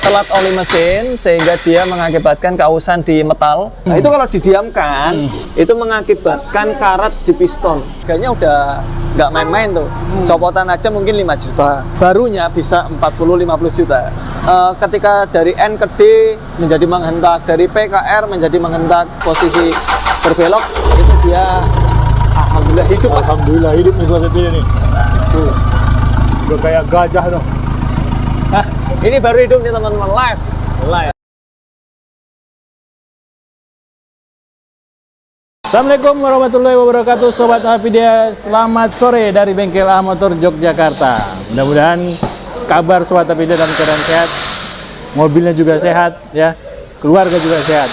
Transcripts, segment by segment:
telat oli mesin sehingga dia mengakibatkan kausan di metal. Nah, itu kalau didiamkan itu mengakibatkan karat di piston. Kayaknya udah nggak main-main tuh. Copotan aja mungkin 5 juta. Barunya bisa 40-50 juta. Ketika dari N ke D menjadi menghentak, dari P ke R menjadi menghentak, posisi berbelok, itu dia alhamdulillah hidup. Alhamdulillah hidup nih sobat ini nih. Tuh. Udah kayak gajah dong. Nah, ini baru hidup nih teman-teman, live. Assalamualaikum warahmatullahi wabarakatuh, Sobat Avidia. Selamat sore dari Bengkel A Motor Yogyakarta. Mudah-mudahan kabar Sobat Avidia dalam keadaan sehat, mobilnya juga sehat, ya, keluarga juga sehat,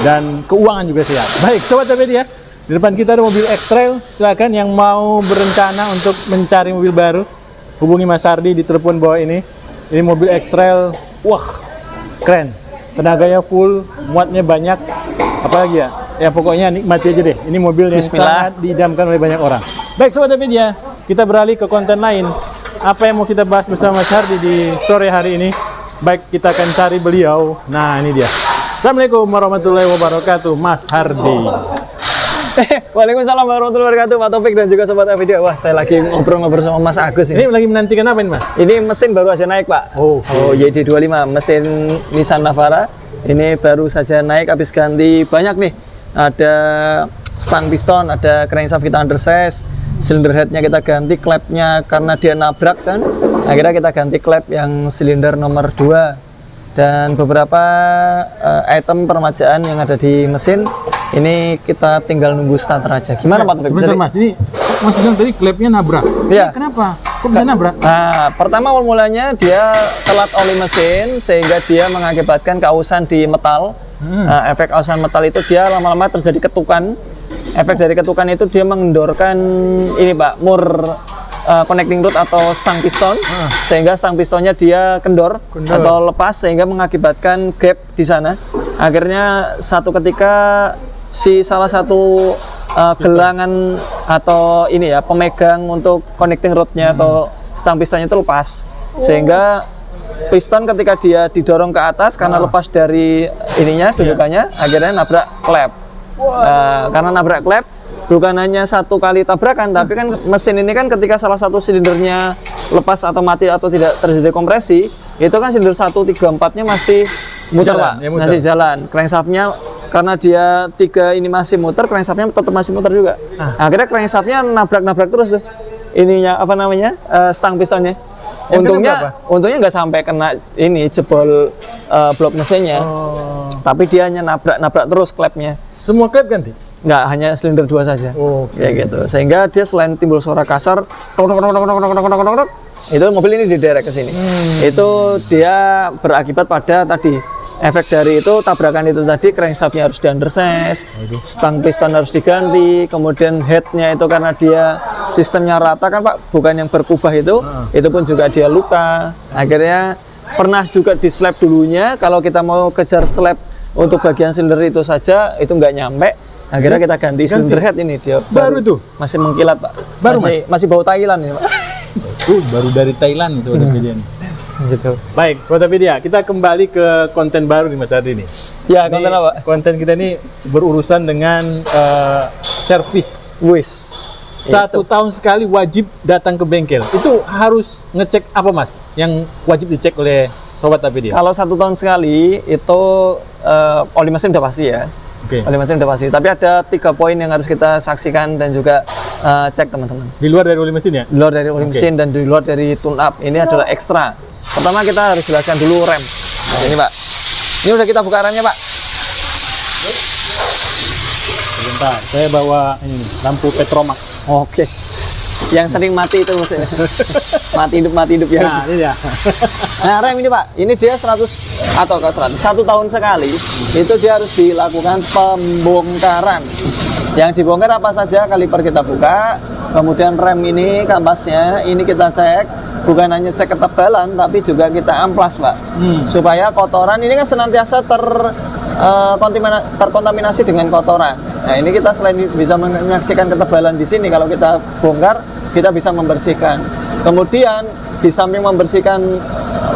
dan keuangan juga sehat. Baik, Sobat Avidia, di depan kita ada mobil X-Trail. Silakan yang mau berencana untuk mencari mobil baru, hubungi Mas Hardi di telepon bawah ini. Ini mobil X-Trail, wah, keren. Tenaganya full, muatnya banyak. Apalagi ya? Ya pokoknya nikmati aja deh. Ini mobil yang sangat diidamkan oleh banyak orang. Baik Sobat Avidia, kita beralih ke konten lain. Apa yang mau kita bahas bersama Mas Hardi di sore hari ini? Baik, kita akan cari beliau. Nah, ini dia. Assalamualaikum warahmatullahi wabarakatuh, Mas Hardi. Waalaikumsalam warahmatullahi wabarakatuh, Pak Taufik dan juga Sobat Avidia. Wah, saya lagi ngobrol-ngobrol sama Mas Agus ini. Ini lagi menantikan apa ini, Mas? Ini mesin baru aja naik, Pak. Oh, YD25, mesin Nissan Navara. Ini baru saja naik, habis ganti banyak nih. Ada stang piston, ada crankshaft kita undersize, silinder headnya kita ganti, klepnya karena dia nabrak kan, akhirnya kita ganti klep yang silinder nomor 2, dan beberapa item permajaan yang ada di mesin ini kita tinggal nunggu starter aja. Gimana Pak? Sebentar Mas, ini Mas bilang tadi klepnya nabrak. Iya. Kenapa? Kok bisa nabrak? Nah, pertama awal mulanya dia telat oli mesin sehingga dia mengakibatkan kausan di metal. Nah, efek kausan metal itu dia lama-lama terjadi ketukan. Efek dari ketukan itu dia mengendorkan ini Pak, mur connecting rod atau stang piston, sehingga stang pistonnya dia kendor atau lepas sehingga mengakibatkan gap di sana. Akhirnya satu ketika si salah satu gelangan atau ini ya pemegang untuk connecting rodnya atau stang pistonnya itu lepas, sehingga piston ketika dia didorong ke atas karena lepas dari ininya dudukannya, akhirnya nabrak klep. Karena nabrak klep bukan hanya satu kali tabrakan, tapi kan mesin ini kan ketika salah satu silindernya lepas atau mati atau tidak terjadi kompresi, itu kan silinder 1, 3, 4-nya masih muter, Pak, ya, masih jalan. Crankshaftnya karena dia 3 ini masih muter, crankshaftnya tetap masih muter juga. Akhirnya crankshaftnya nabrak-nabrak terus tuh ininya apa namanya, stang pistonnya. Untungnya nggak sampai kena ini jebol blok mesinnya, tapi dia hanya nabrak terus klepnya. Semua klep ganti? Nggak, hanya silinder 2 saja. Kayak gitu. Sehingga dia selain timbul suara kasar, itu mobil ini diderek ke sini. Itu dia berakibat pada tadi efek dari itu tabrakan itu tadi, crankshaftnya harus di undersize, stang piston harus diganti, kemudian headnya itu karena dia sistemnya rata kan Pak, bukan yang berkubah itu pun juga dia luka. Akhirnya pernah juga di slap dulunya, kalau kita mau kejar slap untuk bagian silinder itu saja itu nggak nyampe. Akhirnya kita ganti silinder head ini, dia baru itu masih mengkilat Pak, masih bau Thailand ini Pak. Baru dari Thailand itu ada videonya. Gitu. Baik, Sobat Avidia, kita kembali ke konten baru nih Mas Hardi nih. Ya, konten apa? Konten kita ini berurusan dengan servis. Wis. 1 tahun sekali wajib datang ke bengkel. Itu harus ngecek apa Mas? Yang wajib dicek oleh Sobat Avidia? Kalau 1 tahun sekali itu oli mesin udah pasti ya. Oli mesin udah pasti. Tapi ada 3 poin yang harus kita saksikan dan juga cek teman-teman. Di luar dari oli mesin ya? Di luar dari oli mesin dan di luar dari tune up. Ini adalah ekstra. Pertama kita harus jelaskan dulu rem. Nah, ini Pak. Ini udah kita buka remnya Pak. Sebentar, saya bawa ini lampu Petromax. Oke. Yang sering mati itu maksudnya. mati hidup ya. Nah, ini dia. Nah, rem ini Pak, ini dia 100 atau ke 100. 1 tahun sekali itu dia harus dilakukan pembongkaran. Yang dibongkar apa saja, kaliper kita buka, kemudian rem ini, kampasnya ini kita cek. Bukan hanya cek ketebalan, tapi juga kita amplas Pak, supaya kotoran ini kan senantiasa terkontaminasi dengan kotoran. Nah, ini kita selain bisa menyaksikan ketebalan di sini, kalau kita bongkar kita bisa membersihkan. Kemudian di samping membersihkan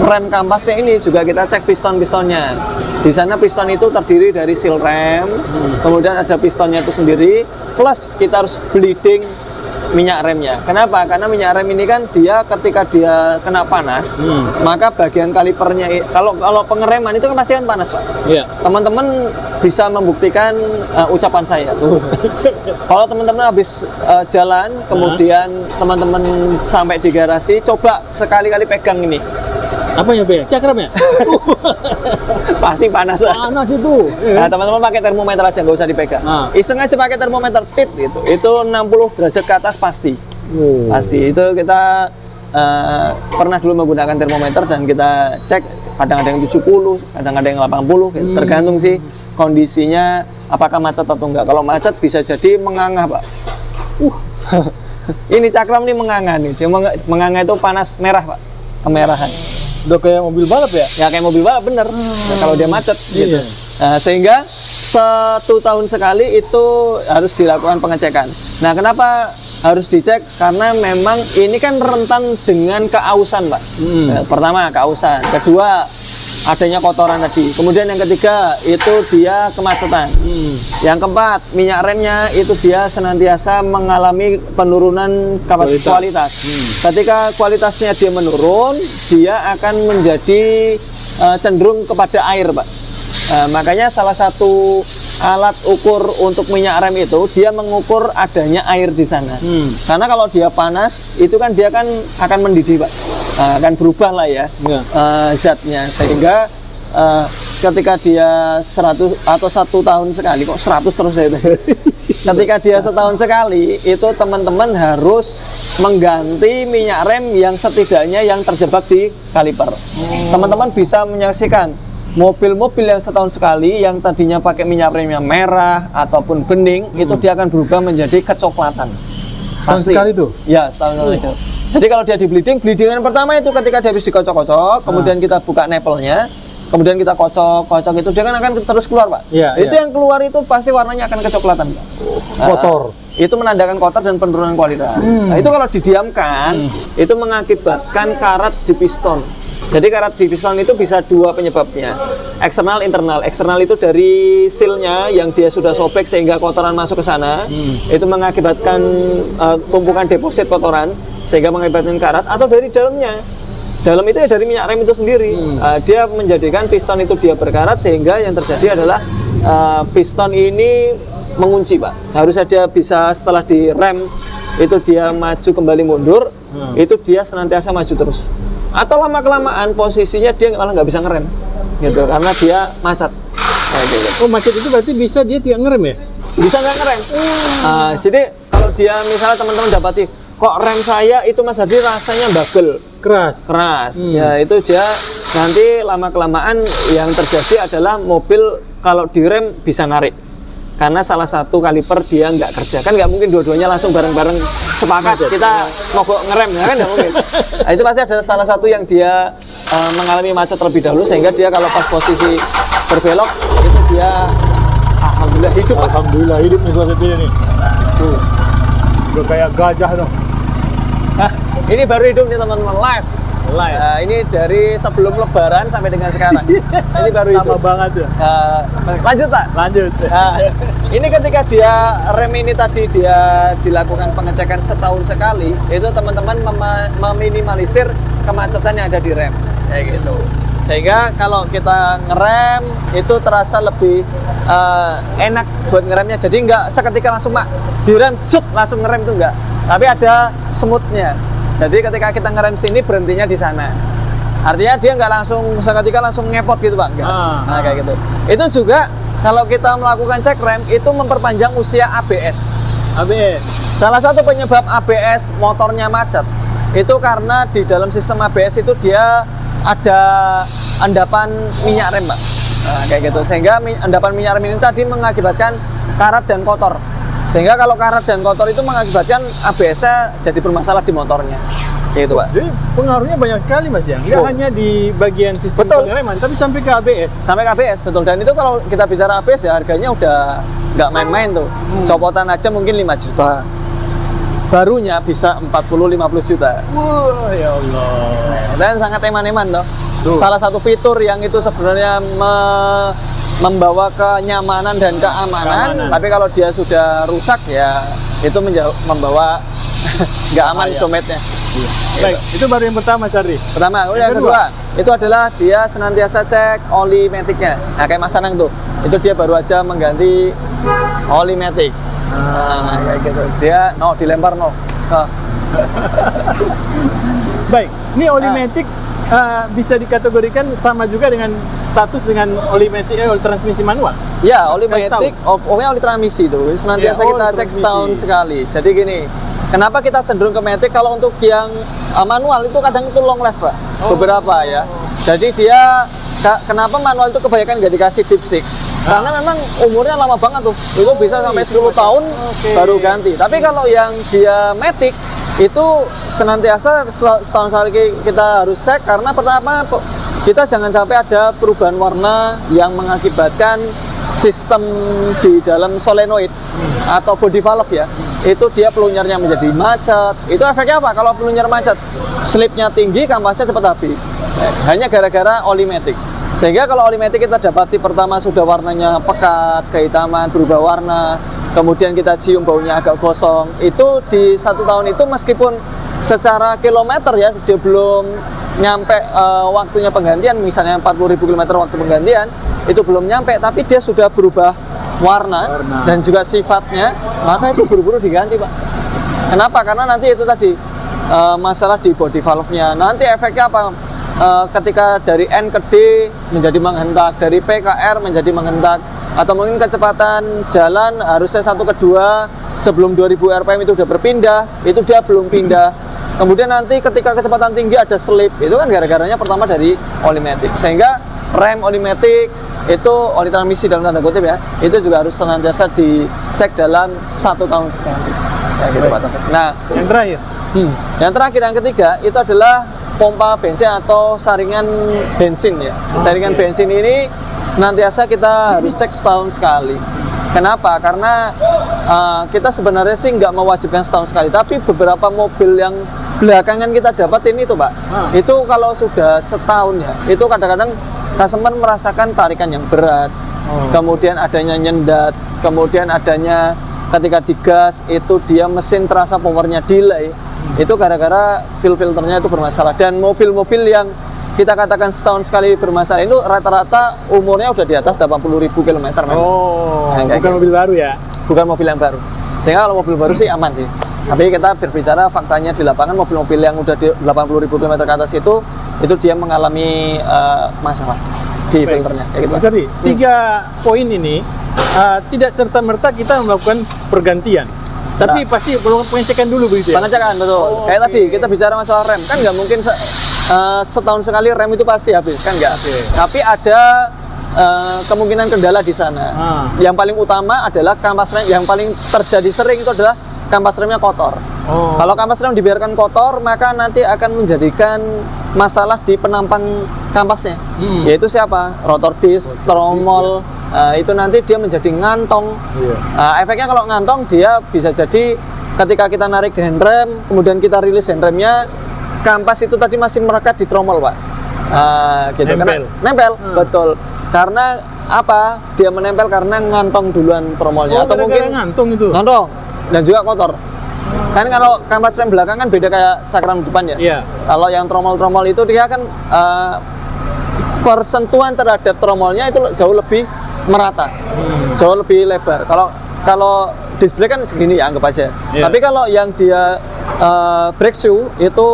rem kampasnya ini juga kita cek piston-pistonnya. Di sana piston itu terdiri dari seal rem, kemudian ada pistonnya itu sendiri, plus kita harus bleeding minyak remnya. Kenapa? Karena minyak rem ini kan dia ketika dia kena panas, maka bagian kalipernya kalau pengereman itu kan pasti kan panas, Pak. Iya. Teman-teman bisa membuktikan ucapan saya. Kalau teman-teman habis jalan, kemudian teman-teman sampai di garasi, coba sekali-kali pegang ini. Apa ya, Be? Cakramnya? Pasti panas lah. Panas itu. Nah, teman-teman pakai termometer aja, nggak usah dipegang. Iseng aja pakai termometer tit gitu. Itu 60 derajat ke atas pasti. Pasti. Itu kita pernah dulu menggunakan termometer dan kita cek, kadang ada yang 70, kadang ada yang 80 gitu. Tergantung sih kondisinya apakah macet atau enggak. Kalau macet bisa jadi mengangah, Pak. Ini cakram nih mengangah nih. Dia mengangah itu panas merah, Pak. Kemerahan. Udah kayak mobil balap ya? Ya kayak mobil balap bener. Nah, kalau dia macet gitu. Nah, sehingga 1 tahun sekali itu harus dilakukan pengecekan. Nah, kenapa harus dicek? Karena memang ini kan rentan dengan keausan, Pak. Nah, pertama keausan, kedua adanya kotoran tadi. Kemudian yang ketiga itu dia kemacetan. Yang keempat, minyak remnya itu dia senantiasa mengalami penurunan kualitas. Ketika kualitasnya dia menurun, dia akan menjadi cenderung kepada air, Pak. Makanya salah satu alat ukur untuk minyak rem itu dia mengukur adanya air di sana. Karena kalau dia panas, itu kan dia kan akan mendidih, Pak. Akan berubah lah ya zatnya, sehingga ketika dia 100 atau 1 tahun sekali, kok 100 terus ya itu. Ketika dia setahun sekali, itu teman-teman harus mengganti minyak rem yang setidaknya yang terjebak di kaliper. Teman-teman bisa menyaksikan mobil-mobil yang setahun sekali yang tadinya pakai minyak rem yang merah ataupun bening, itu dia akan berubah menjadi kecoklatan. Setahun sekali tuh? Ya, setahun sekali itu. Jadi kalau dia di bleedingan pertama itu ketika dia habis dikocok-kocok, kemudian kita buka nepelnya, kemudian kita kocok itu dia kan akan terus keluar, Pak. Itu yang keluar itu pasti warnanya akan kecoklatan, Pak. Kotor. Itu menandakan kotor dan penurunan kualitas. Nah, itu kalau didiamkan, itu mengakibatkan karat di piston. Jadi karat di piston itu bisa 2 penyebabnya, eksternal, internal. Eksternal itu dari sealnya yang dia sudah sobek sehingga kotoran masuk ke sana, itu mengakibatkan tumpukan deposit kotoran sehingga mengakibatkan karat, atau dari dalamnya. Dalam itu ya dari minyak rem itu sendiri. Dia menjadikan piston itu dia berkarat sehingga yang terjadi adalah piston ini mengunci, Pak. Harusnya dia bisa setelah direm itu dia maju kembali mundur, itu dia senantiasa maju terus. Atau lama-kelamaan posisinya dia malah nggak bisa ngerem gitu karena dia macet. Oh, macet itu berarti bisa dia tidak ngerem ya? Bisa nggak ngerem. Jadi kalau dia misalnya teman-teman dapati kok rem saya itu Mas Hadi rasanya bagel, keras. Ya itu dia nanti lama-kelamaan yang terjadi adalah mobil kalau direm bisa narik. Karena salah satu kaliper dia nggak kerja, kan nggak mungkin dua-duanya langsung bareng-bareng sepakat kita mogok ngerem, ya kan nggak mungkin. Nah, itu pasti ada salah satu yang dia mengalami macet terlebih dahulu sehingga dia kalau pas posisi berbelok itu dia alhamdulillah hidup. Alhamdulillah hidup nih salah satunya nih. Tuh, udah kayak gajah dong. Nah, ini baru hidup nih teman-teman, live. Nah, ini dari sebelum Lebaran sampai dengan sekarang. Ini baru hidup. Lama banget ya. Lanjut, Pak. Lanjut. Ini ketika dia rem ini tadi dia dilakukan pengecekan setahun sekali, itu teman-teman meminimalisir kemacetan yang ada di rem, kayak gitu. Sehingga kalau kita ngerem itu terasa lebih enak buat ngeremnya. Jadi nggak seketika langsung direm, langsung ngerem itu enggak. Tapi ada smoothnya. Jadi ketika kita ngerem sini berhentinya di sana. Artinya dia nggak langsung seketika langsung ngepot gitu, Pak. Enggak. Nah, kayak gitu. Itu juga kalau kita melakukan cek rem itu memperpanjang usia ABS. Salah satu penyebab ABS motornya macet itu karena di dalam sistem ABS itu dia ada endapan minyak rem, Pak. Nah, kayak gitu. Sehingga endapan minyak rem ini tadi mengakibatkan karat dan kotor. Sehingga kalau karat dan kotor itu mengakibatkan ABS-nya jadi bermasalah di motornya. Kayak gitu, Pak. Jadi pengaruhnya banyak sekali, Mas ya. Nggak hanya di bagian sistem pengereman, tapi sampai ke ABS. Sampai ke ABS, betul. Dan itu kalau kita bicara ABS ya harganya udah nggak main-main tuh. Copotan aja mungkin 5 juta. barunya bisa 40-50 juta. Wah, ya Allah. Dan sangat eman-eman toh. Tuh. Salah satu fitur yang itu sebenarnya membawa kenyamanan dan keamanan, tapi kalau dia sudah rusak ya itu membawa nggak aman dompetnya. Baik, itu baru yang pertama, Charlie. Pertama, yang kedua itu adalah dia senantiasa cek oli maticnya. Nah, kayak Mas Anang tuh, itu dia baru aja mengganti oli matic. Nah, kayak gitu. Dia dilempar Baik, ini oli matic bisa dikategorikan sama juga dengan status dengan oli matic oli transmisi manual. Ya, oli matic, pokoknya oli transmisi itu senantiasa Ya, kita cek setahun sekali. Jadi gini, kenapa kita cenderung ke matic? Kalau untuk yang manual itu kadang itu long life, Pak. Beberapa ya. Jadi dia kenapa manual itu kebanyakan nggak dikasih dipstick? Karena memang umurnya lama banget tuh. Itu bisa sampai 10 tahun baru ganti. Tapi kalau yang dia matic itu senantiasa setahun sekali kita harus cek, karena pertama kita jangan sampai ada perubahan warna yang mengakibatkan sistem di dalam solenoid atau body valve ya, itu dia pelunyarnya menjadi macet. Itu efeknya apa? Kalau pelunyar macet, slipnya tinggi, kampasnya cepat habis. Hanya gara-gara oli matic. Sehingga kalau oli matic kita dapati pertama sudah warnanya pekat, kehitaman, berubah warna, kemudian kita cium baunya agak gosong, itu di 1 tahun itu meskipun secara kilometer ya dia belum nyampe waktunya penggantian, misalnya 40.000 km waktu penggantian itu belum nyampe, tapi dia sudah berubah warna dan juga sifatnya, maka itu buru-buru diganti, Pak. Kenapa? Karena nanti itu tadi masalah di body valve-nya. Nanti efeknya apa? Ketika dari N ke D menjadi menghentak, dari P ke R menjadi menghentak, atau mungkin kecepatan jalan harusnya 1 ke 2 sebelum 2000 rpm itu udah berpindah, itu dia belum pindah. Kemudian nanti ketika kecepatan tinggi ada slip, itu kan gara-garanya pertama dari oli matic. Sehingga rem oli matic itu oli transmisi dalam tanda kutip ya, itu juga harus senantiasa dicek dalam 1 tahun sekali. Kayak gitu, Pak Taufik. Nah, yang terakhir. Yang terakhir, yang ketiga itu adalah pompa bensin atau saringan bensin ya. Saringan bensin ini senantiasa kita harus cek setahun sekali. Kenapa? Karena kita sebenarnya sih nggak mewajibkan setahun sekali, tapi beberapa mobil yang belakangan kita dapatin itu, Pak, itu kalau sudah setahun ya, itu kadang-kadang customer merasakan tarikan yang berat, kemudian adanya nyendat, kemudian adanya ketika digas itu dia mesin terasa powernya delay. Itu gara-gara filternya itu bermasalah. Dan mobil-mobil yang kita katakan setahun sekali bermasalah itu rata-rata umurnya udah di atas 80.000 km. Bukan gitu. Mobil baru ya? Bukan mobil yang baru. Sehingga kalau mobil baru sih aman sih. Tapi kita berbicara faktanya di lapangan, mobil-mobil yang udah di 80.000 km ke atas itu dia mengalami masalah di filternya. Kayak gitu. Mas Ardi, 3 poin ini tidak serta-merta kita melakukan pergantian. Tapi pasti perlu pengecekan dulu begitu ya? Pengecekan, betul. Kayak tadi kita bicara masalah rem, kan nggak mungkin setahun sekali rem itu pasti habis, kan nggak? Tapi ada kemungkinan kendala di sana. Yang paling utama adalah kampas rem, yang paling terjadi sering itu adalah kampas remnya kotor. Kalau kampas rem dibiarkan kotor, maka nanti akan menjadikan masalah di penampang kampasnya. Yaitu siapa? Rotor disk, tromol. Itu nanti dia menjadi ngantong. Efeknya kalau ngantong dia bisa jadi ketika kita narik handrem, kemudian kita rilis handremnya, kampas itu tadi masih melekat di tromol, Pak. Gitu. Nempel, betul. Karena apa? Dia menempel karena ngantong duluan tromolnya, atau mungkin ngantong itu. Ngantong dan juga kotor. Kan kalau kampas rem belakang kan beda kayak cakram depan ya. Iya. Kalau yang tromol-tromol itu dia kan persentuhan terhadap tromolnya itu jauh lebih merata, jauh lebih lebar. Kalau disc brake kan segini ya, anggap aja. Tapi kalau yang dia brake shoe itu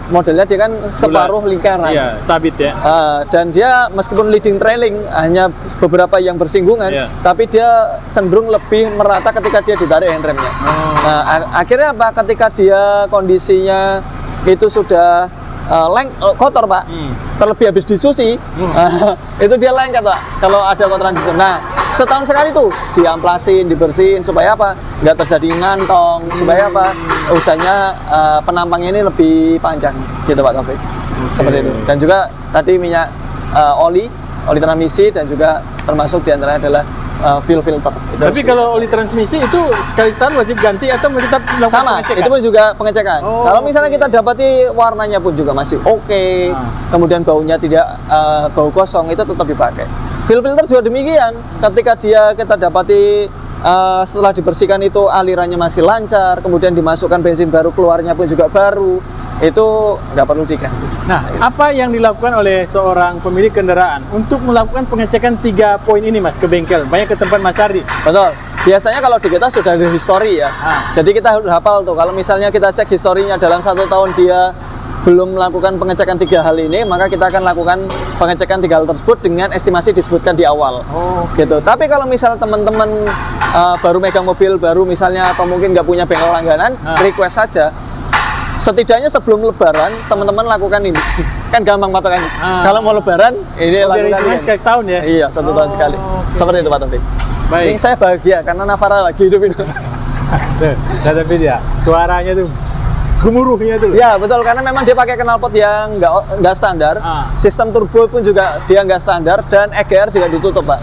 modelnya dia kan separuh lingkaran. Iya, sabit ya. Dan dia meskipun leading trailing hanya beberapa yang bersinggungan, tapi dia cenderung lebih merata ketika dia ditarik handremnya. Nah, akhirnya apa? Ketika dia kondisinya itu sudah kotor, Pak, terlebih habis dicuci, itu dia lengket, Pak, kalau ada kotoran di sana. Nah, setahun sekali tuh diamplasin, dibersihin, supaya apa? Nggak terjadi ngantong, supaya apa? Usahanya penampangnya ini lebih panjang, gitu, Pak Taufik. Seperti itu. Dan juga tadi minyak oli transmisi, dan juga termasuk diantaranya adalah fuel filter. Itu Tapi kalau oli transmisi itu sekali setahun wajib ganti atau tetap melakukan sama, pengecekan? itu pun juga pengecekan. Oh, Kalau misalnya kita dapati warnanya pun juga masih oke, kemudian baunya tidak bau kosong, itu tetap dipakai. Fuel filter juga demikian. Ketika kita dapati setelah dibersihkan itu alirannya masih lancar, kemudian dimasukkan bensin baru, keluarnya pun juga baru, itu nggak perlu diganti. Nah, apa yang dilakukan oleh seorang pemilik kendaraan untuk melakukan pengecekan 3 poin ini, Mas, ke bengkel? Banyak ke tempat Mas Ardi. Betul. Biasanya kalau di kita sudah ada history ya. Jadi kita harus hafal tuh. Kalau misalnya kita cek historinya dalam 1 tahun dia belum melakukan pengecekan 3 hal ini, maka kita akan lakukan pengecekan 3 hal tersebut dengan estimasi disebutkan di awal. Gitu. Tapi kalau misal teman-teman baru megang mobil baru misalnya, atau mungkin nggak punya bengkel langganan, request saja. Setidaknya sebelum Lebaran teman-teman lakukan ini. Kan gampang patokannya. Kalau mau Lebaran ini lakukan ini. Sekali tahun ya? Iya, 1 tahun sekali. Seperti itu Pak Taufik. Baik. Ini saya bahagia karena Navara lagi hidup ini. Tapi dia suaranya tuh gemuruhnya tuh. Ya betul, karena memang dia pakai knalpot yang nggak standar. Sistem turbo pun juga dia nggak standar, dan EGR juga ditutup Pak.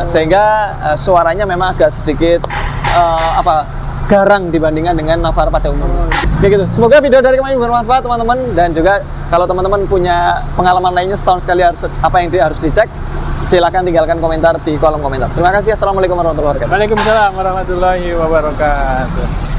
Sehingga suaranya memang agak sedikit garang dibandingkan dengan Navara pada umumnya. Kayak gitu. Semoga video dari kami bermanfaat teman-teman, dan juga kalau teman-teman punya pengalaman lainnya setahun sekali apa yang harus dicek, silakan tinggalkan komentar di kolom komentar. Terima kasih. Assalamualaikum warahmatullahi wabarakatuh. Waalaikumsalam warahmatullahi wabarakatuh.